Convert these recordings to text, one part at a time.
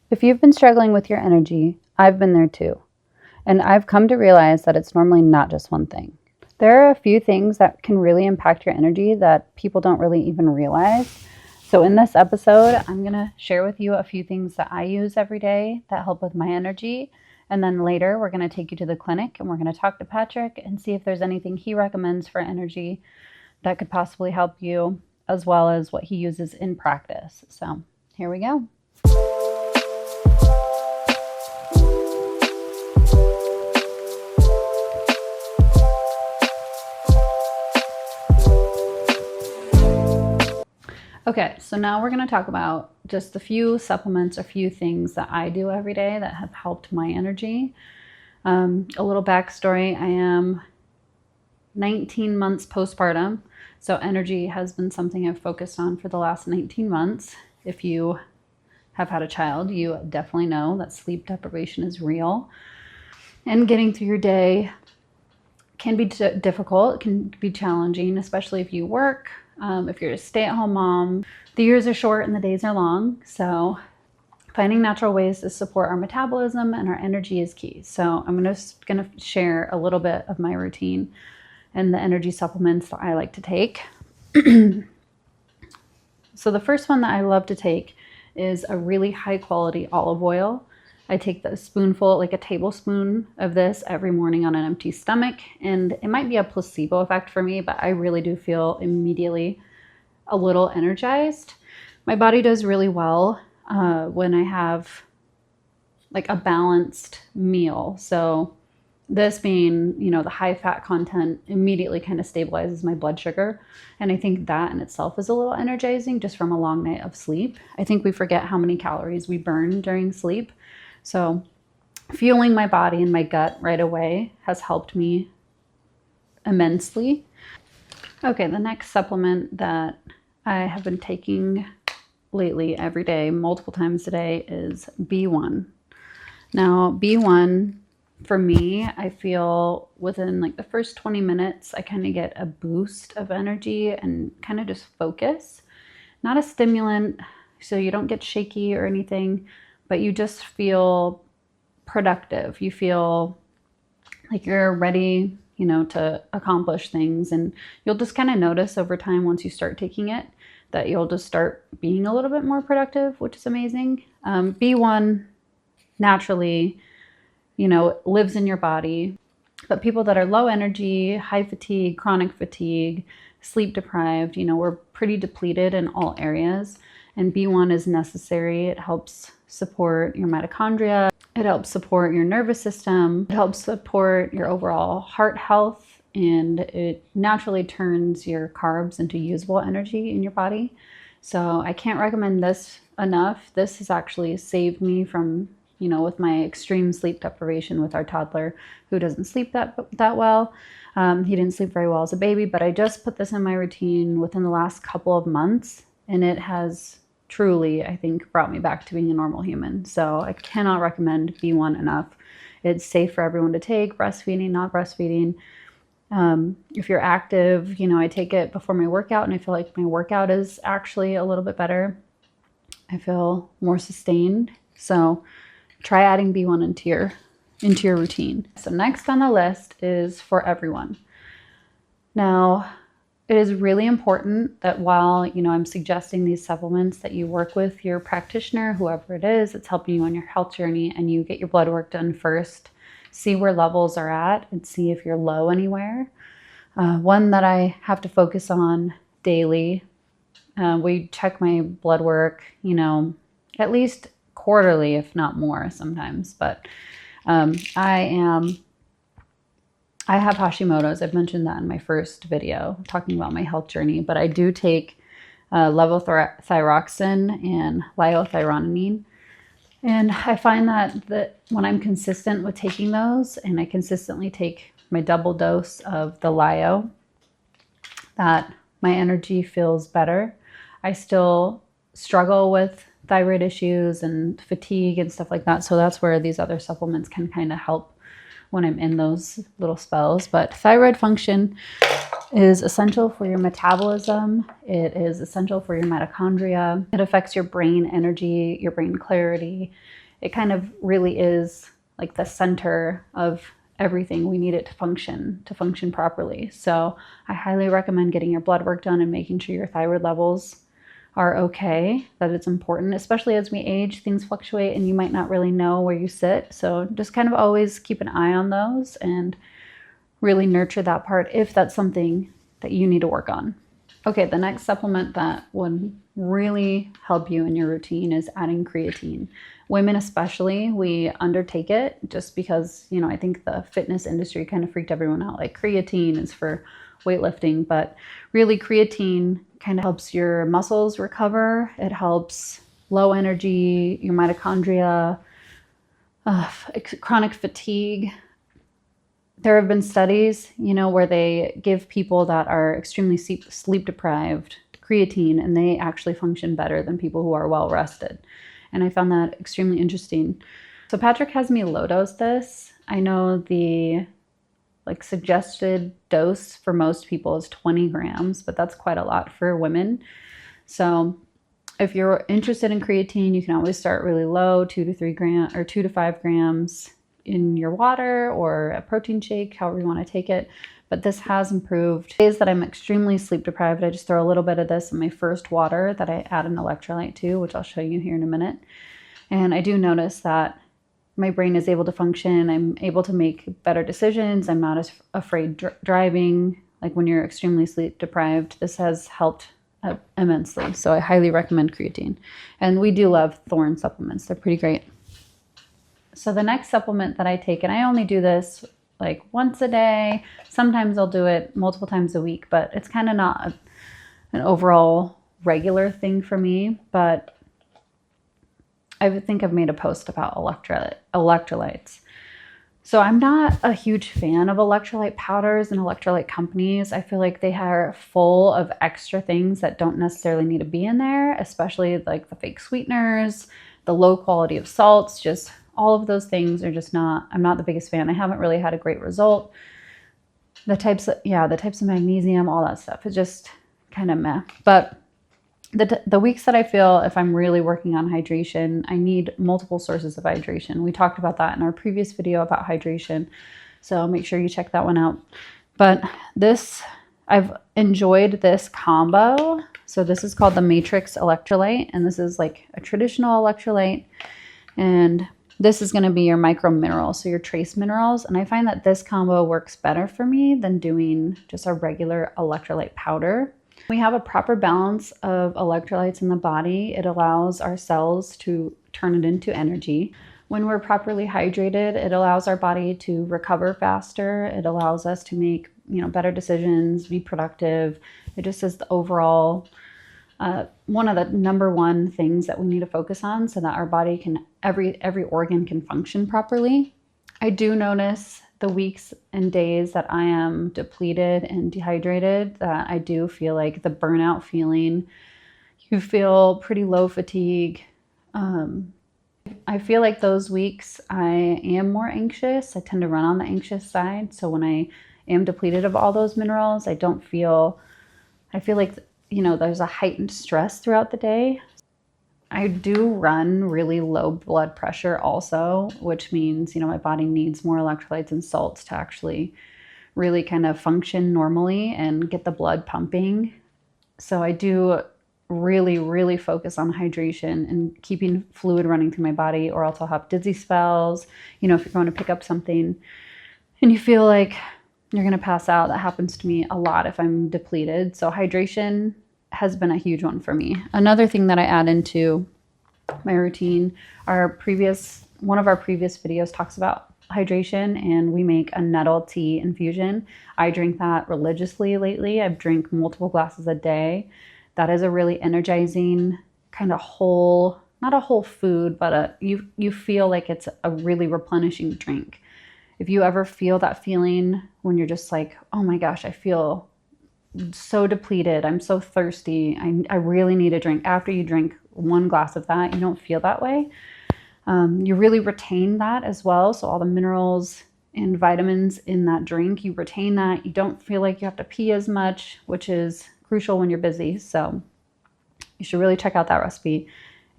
If you've been struggling with your energy, I've been there too. And I've come to realize that it's normally not just one thing. There are a few things that can really impact your energy that people don't really even realize. So in this episode, I'm going to share with you a few things that I use every day that help with my energy. And then later, we're going to take you to the clinic and we're going to talk to Patrick and see if there's anything he recommends for energy that could possibly help you, as well as what he uses in practice. So here we go. Okay, so now we're going to talk about just a few supplements, a few things that I do every day that have helped my energy. A little backstory, I am 19 months postpartum, so energy has been something I've focused on for the last 19 months. If you have had a child, you definitely know that sleep deprivation is real. And getting through your day can be difficult, can be challenging, especially if you work. If you're a stay-at-home mom, the years are short and the days are long. So finding natural ways to support our metabolism and our energy is key. So I'm just going to share a little bit of my routine and the energy supplements that I like to take. So the first one that I love to take is a really high quality olive oil. I take the spoonful, like a tablespoon of this every morning on an empty stomach. And it might be a placebo effect for me, but I really do feel immediately a little energized. My body does really well when I have like a balanced meal. So this being, the high fat content immediately kind of stabilizes my blood sugar. And I think that in itself is a little energizing just from a long night of sleep. I think we forget how many calories we burn during sleep. So fueling my body and my gut right away has helped me immensely. Okay, the next supplement that I have been taking lately every day, multiple times a day, is B1. Now, B1, for me, I feel within like the first 20 minutes, I kind of get a boost of energy and kind of just focus. Not a stimulant, so you don't get shaky or anything, but you just feel productive. You feel like you're ready, to accomplish things. And you'll just kind of notice over time once you start taking it that you'll just start being a little bit more productive, which is amazing. B1 naturally, lives in your body. But people that are low energy, high fatigue, chronic fatigue, sleep deprived, we're pretty depleted in all areas. And B1 is necessary. It helps support your mitochondria. It helps support your nervous system. It helps support your overall heart health. And it naturally turns your carbs into usable energy in your body. So I can't recommend this enough. This has actually saved me from, with my extreme sleep deprivation with our toddler who doesn't sleep that well. He didn't sleep very well as a baby, but I just put this in my routine within the last couple of months. And it has truly, I think, brought me back to being a normal human. So I cannot recommend B1 enough. It's safe for everyone to take, breastfeeding, not breastfeeding. If you're active, I take it before my workout and I feel like my workout is actually a little bit better. I feel more sustained. So try adding B1 into your routine. So next on the list is for everyone. Now, it is really important that while, I'm suggesting these supplements that you work with your practitioner, whoever it is that's helping you on your health journey, and you get your blood work done first, see where levels are at and see if you're low anywhere. One that I have to focus on daily, we check my blood work, at least quarterly, if not more sometimes. But I have Hashimoto's. I've mentioned that in my first video talking about my health journey, but I do take levothyroxine and liothyronine. And I find that when I'm consistent with taking those and I consistently take my double dose of the Lio, that my energy feels better. I still struggle with thyroid issues and fatigue and stuff like that. So that's where these other supplements can kind of help when I'm in those little spells. But thyroid function is essential for your metabolism. It is essential for your mitochondria. It affects your brain energy, your brain clarity. It kind of really is like the center of everything. We need it to function properly. So I highly recommend getting your blood work done and making sure your thyroid levels are okay, that it's important, especially as we age, things fluctuate and you might not really know where you sit. So just kind of always keep an eye on those and really nurture that part if that's something that you need to work on. Okay, the next supplement that would really help you in your routine is adding creatine. Women especially, we undertake it just because, I think the fitness industry kind of freaked everyone out. Like creatine is for weightlifting, but really creatine kind of helps your muscles recover. It helps low energy, your mitochondria, chronic fatigue. There have been studies, where they give people that are extremely sleep deprived creatine, and they actually function better than people who are well rested. And I found that extremely interesting. So Patrick has me low dose this. I know the suggested dose for most people is 20 grams, but that's quite a lot for women. So if you're interested in creatine, you can always start really low, 2 to 3 grams or 2 to 5 grams in your water or a protein shake, however you want to take it. But this has improved. Days that I'm extremely sleep deprived, I just throw a little bit of this in my first water that I add an electrolyte to, which I'll show you here in a minute. And I do notice that my brain is able to function. I'm able to make better decisions. I'm not as afraid driving. Like when you're extremely sleep deprived, this has helped immensely. So I highly recommend creatine. And we do love Thorne supplements. They're pretty great. So the next supplement that I take, and I only do this like once a day. Sometimes I'll do it multiple times a week, but it's kind of not an overall regular thing for me. But I think I've made a post about electrolytes. So I'm not a huge fan of electrolyte powders and electrolyte companies. I feel like they are full of extra things that don't necessarily need to be in there, especially like the fake sweeteners, the low quality of salts, just all of those things are just I'm not the biggest fan. I haven't really had a great result. The types of magnesium, all that stuff is just kind of meh. But the weeks that I feel if I'm really working on hydration, I need multiple sources of hydration. We talked about that in our previous video about hydration. So make sure you check that one out. But I've enjoyed this combo. So this is called the Matrix Electrolyte. And this is like a traditional electrolyte. And this is going to be your micro minerals, so your trace minerals. And I find that this combo works better for me than doing just a regular electrolyte powder. We have a proper balance of electrolytes in the body. It allows our cells to turn it into energy. When we're properly hydrated, it allows our body to recover faster. It allows us to make, better decisions, be productive. It just is the overall one of the number one things that we need to focus on so that our body can, every organ can function properly. I do notice the weeks and days that I am depleted and dehydrated that I do feel like the burnout feeling. You feel pretty low fatigue. I feel like those weeks I am more anxious. I tend to run on the anxious side. So when I am depleted of all those minerals, I feel like there's a heightened stress throughout the day. I do run really low blood pressure also, which means, my body needs more electrolytes and salts to actually really kind of function normally and get the blood pumping. So I do really, really focus on hydration and keeping fluid running through my body, or else I'll have dizzy spells. If you're going to pick up something and you feel like you're going to pass out, that happens to me a lot if I'm depleted. So hydration has been a huge one for me. Another thing that I add into my routine, one of our previous videos talks about hydration, and we make a nettle tea infusion. I drink that religiously lately. I've drank multiple glasses a day. That is a really energizing kind of whole, not a whole food, but you feel like it's a really replenishing drink. If you ever feel that feeling when you're just like, oh my gosh, I feel so depleted, I'm so thirsty, I really need a drink. After you drink one glass of that, you don't feel that way. You really retain that as well. So all the minerals and vitamins in that drink. You retain that. You don't feel like you have to pee as much, which is crucial when you're busy. So you should really check out that recipe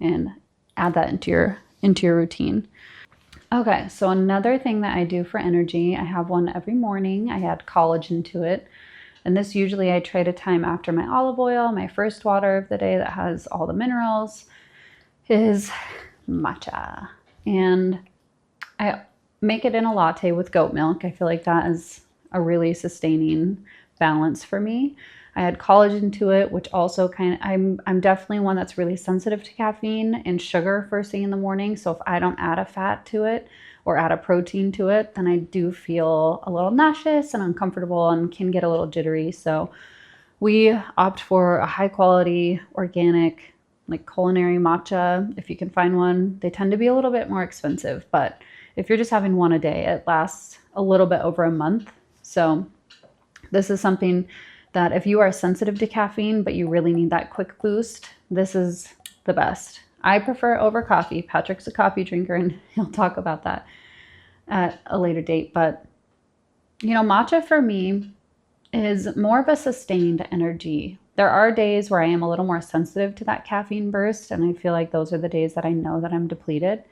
and add that into your routine. Okay, so another thing that I do for energy, I have one every morning. I add collagen to it. And this usually I try to time after my olive oil. My first water of the day that has all the minerals is matcha. And I make it in a latte with goat milk. I feel like that is a really sustaining balance for me. I add collagen to it, which also I'm definitely one that's really sensitive to caffeine and sugar first thing in the morning. So if I don't add a fat to it or add a protein to it, then I do feel a little nauseous and uncomfortable and can get a little jittery. So we opt for a high quality, organic, like culinary matcha. If you can find one, they tend to be a little bit more expensive, but if you're just having one a day, it lasts a little bit over a month. So this is something that if you are sensitive to caffeine, but you really need that quick boost, this is the best. I prefer over coffee. Patrick's a coffee drinker and he'll talk about that at a later date. But, you know, matcha for me is more of a sustained energy. There are days where I am a little more sensitive to that caffeine burst, and I feel like those are the days that I know that I'm depleted.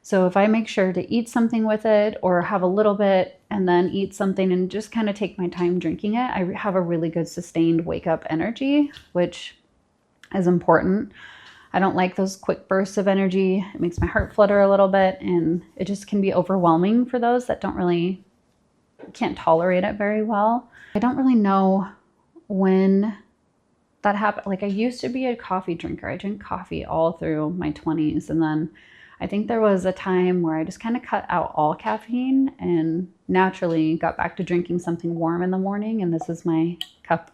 So if I make sure to eat something with it or have a little bit and then eat something and just kind of take my time drinking it, I have a really good sustained wake up energy, which is important. I don't like those quick bursts of energy. It makes my heart flutter a little bit, and it just can be overwhelming for those that can't tolerate it very well. I don't really know when that happened. Like, I used to be a coffee drinker. I drank coffee all through my 20s, and then I think there was a time where I just kind of cut out all caffeine and naturally got back to drinking something warm in the morning. And this is my cup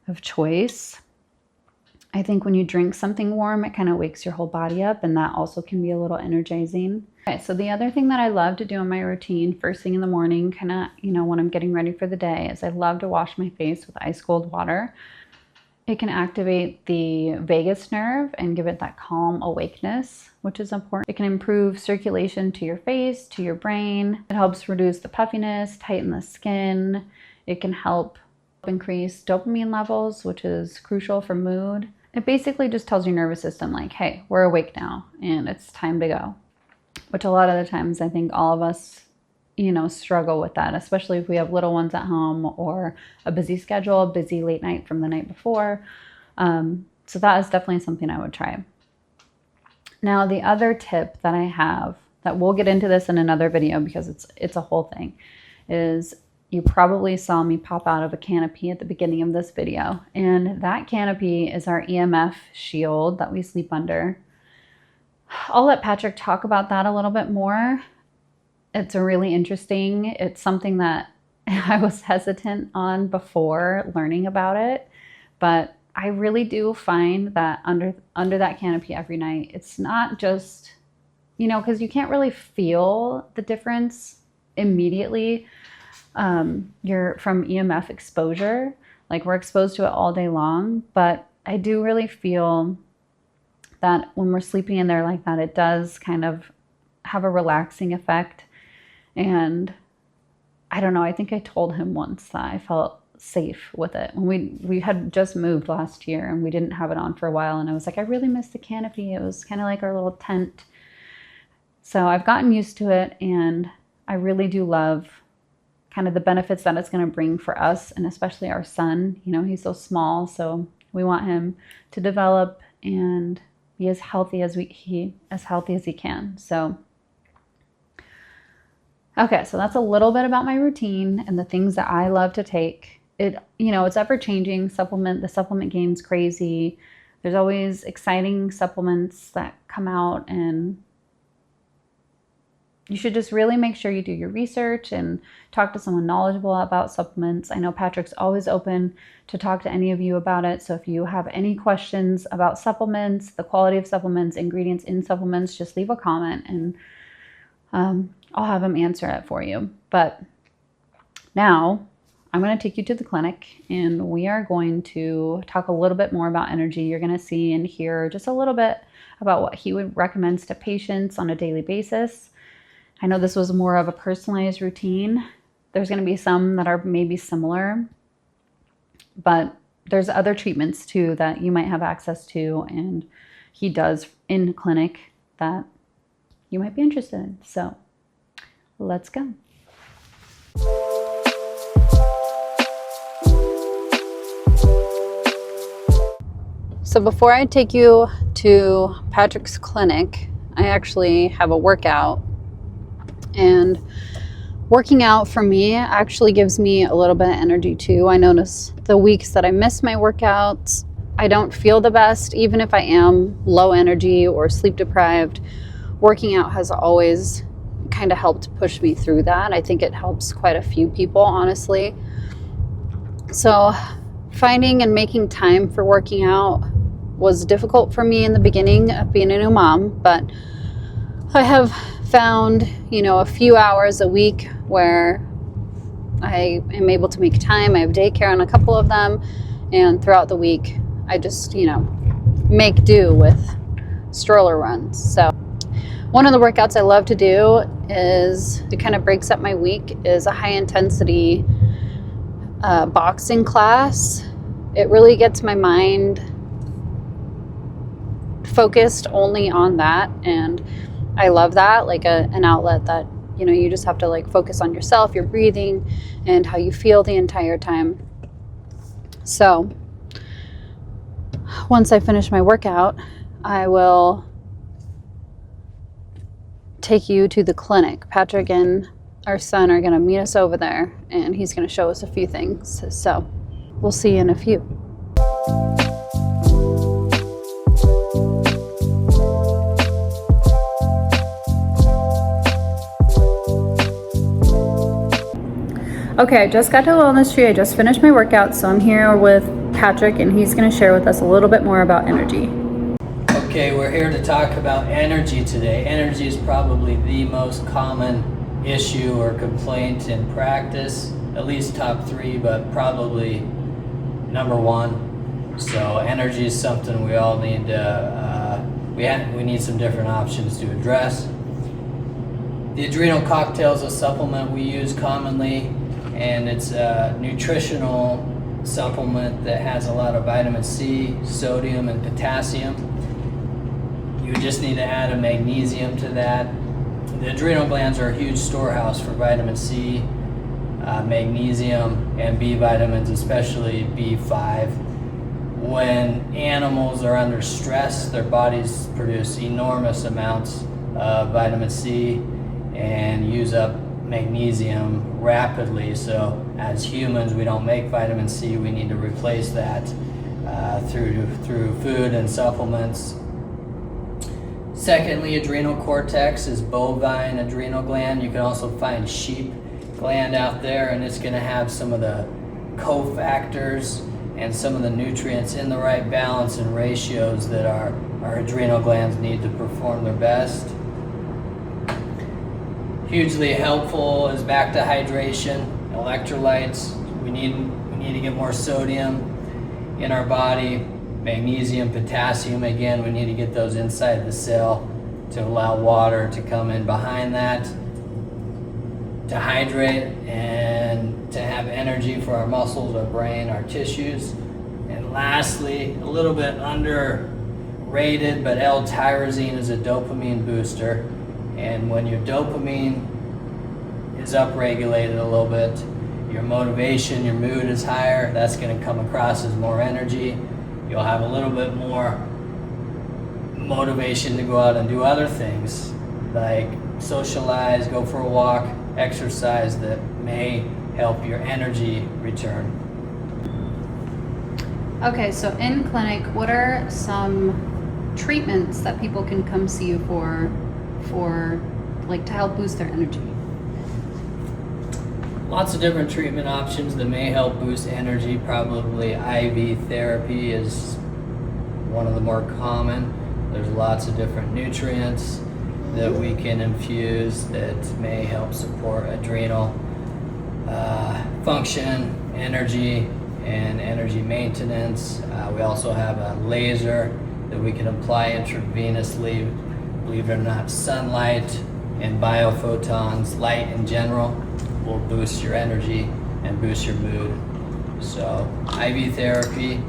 of choice. I think when you drink something warm, it kind of wakes your whole body up, and that also can be a little energizing. Okay, so the other thing that I love to do in my routine first thing in the morning, kind of, you know, when I'm getting ready for the day, is I love to wash my face with ice cold water. It can activate the vagus nerve and give it that calm awakeness, which is important. It can improve circulation to your face, to your brain. It helps reduce the puffiness, tighten the skin. It can help increase dopamine levels, which is crucial for mood. It basically just tells your nervous system like, hey, we're awake now and it's time to go. Which a lot of the times I think all of us, you know, struggle with that, especially if we have little ones at home or a busy schedule, busy late night from the night before. So that is definitely something I would try. Now, the other tip that I have, that we'll get into this in another video because it's a whole thing, is you probably saw me pop out of a canopy at the beginning of this video. And that canopy is our EMF shield that we sleep under. I'll let Patrick talk about that a little bit more. It's really interesting. It's something that I was hesitant on before learning about it, but I really do find that under that canopy every night, it's not just, you know, because you can't really feel the difference immediately. You're from EMF exposure, like we're exposed to it all day long, but I do really feel that when we're sleeping in there like that, it does kind of have a relaxing effect. And I don't know, I think I told him once that I felt safe with it. When we had just moved last year and we didn't have it on for a while, and I was like, I really miss the canopy. It was kind of like our little tent. So I've gotten used to it, and I really do love kind of the benefits that it's going to bring for us, and especially our son. You know, he's so small, so we want him to develop and be as healthy as he can. So okay, so that's a little bit about my routine and the things that I love to take. It, you know, it's ever changing. The supplement game's crazy. There's always exciting supplements that come out, and you should just really make sure you do your research and talk to someone knowledgeable about supplements. I know Patrick's always open to talk to any of you about it. So if you have any questions about supplements, the quality of supplements, ingredients in supplements, just leave a comment and I'll have him answer it for you. But now I'm going to take you to the clinic, and we are going to talk a little bit more about energy. You're going to see and hear just a little bit about what he would recommend to patients on a daily basis. I know this was more of a personalized routine. There's going to be some that are maybe similar, but there's other treatments too that you might have access to, and he does in clinic that you might be interested in. So let's go. So before I take you to Patrick's clinic, I actually have a workout, and working out for me actually gives me a little bit of energy too. I notice the weeks that I miss my workouts, I don't feel the best. Even if I am low energy or sleep deprived, working out has always kind of helped push me through that. I think it helps quite a few people, honestly. So finding and making time for working out was difficult for me in the beginning of being a new mom, but I have found, a few hours a week where I am able to make time. I have daycare on a couple of them, and throughout the week, I just, make do with stroller runs. So one of the workouts I love to do is, it kind of breaks up my week, is a high intensity boxing class. It really gets my mind focused only on that, and I love that, like an outlet that you just have to like focus on yourself, your breathing, and how you feel the entire time. So once I finish my workout, I will take you to the clinic. Patrick and our son are going to meet us over there, and he's going to show us a few things. So we'll see you in a few. Okay, I just got to Wellness Tree. I just finished my workout, so I'm here with Patrick, and he's going to share with us a little bit more about energy. Okay, we're here to talk about energy today. Energy is probably the most common issue or complaint in practice, at least top 3, but probably number 1. So energy is something we all need to, we need some different options to address. The adrenal cocktail is a supplement we use commonly, and it's a nutritional supplement that has a lot of vitamin C, sodium, and potassium. You just need to add a magnesium to that. The adrenal glands are a huge storehouse for vitamin C, magnesium, and B vitamins, especially B5. When animals are under stress, their bodies produce enormous amounts of vitamin C and use up magnesium rapidly. So as humans, we don't make vitamin C. We need to replace that through food and supplements. Secondly, adrenal cortex is bovine adrenal gland. You can also find sheep gland out there, and it's going to have some of the cofactors and some of the nutrients in the right balance and ratios that our adrenal glands need to perform their best. Hugely helpful is back to hydration, electrolytes. We need to get more sodium in our body. Magnesium, potassium, again, we need to get those inside the cell to allow water to come in behind that, to hydrate and to have energy for our muscles, our brain, our tissues. And lastly, a little bit underrated, but L-tyrosine is a dopamine booster. And when your dopamine is upregulated a little bit, your motivation, your mood is higher. That's going to come across as more energy. You'll have a little bit more motivation to go out and do other things, like socialize, go for a walk, exercise, that may help your energy return. Okay, so in clinic, what are some treatments that people can come see you for like to help boost their energy? Lots of different treatment options that may help boost energy. Probably IV therapy is one of the more common. There's lots of different nutrients that we can infuse that may help support adrenal function, energy, and energy maintenance. We also have a laser that we can apply intravenously. Believe it or not, sunlight and biophotons, light in general, will boost your energy and boost your mood. So IV therapy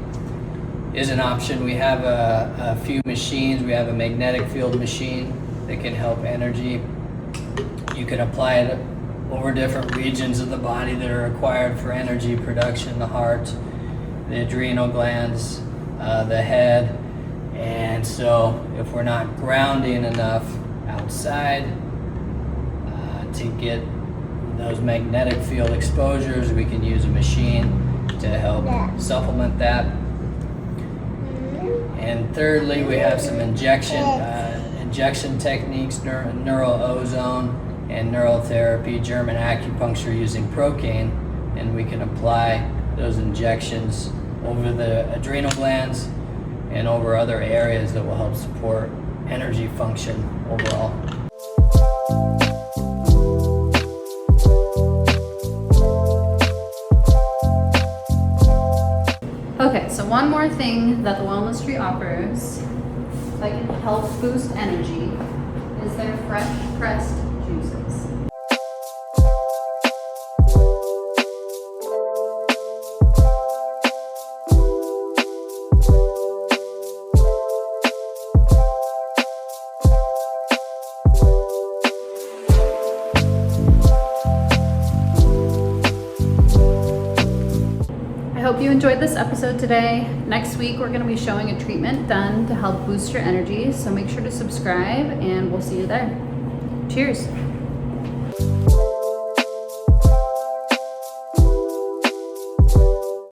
is an option. We have a few machines. We have a magnetic field machine that can help energy. You can apply it over different regions of the body that are required for energy production: the heart, the adrenal glands, the head. And so if we're not grounding enough outside to get those magnetic field exposures, we can use a machine to help supplement that. And thirdly, we have some injection techniques, neural ozone and neural therapy, German acupuncture using procaine, and we can apply those injections over the adrenal glands and over other areas that will help support energy function overall. Okay, so one more thing that the Wellness Tree offers that can help boost energy is their fresh pressed juices. I hope you enjoyed this episode today. Next week, we're going to be showing a treatment done to help boost your energy. So make sure to subscribe and we'll see you there. Cheers.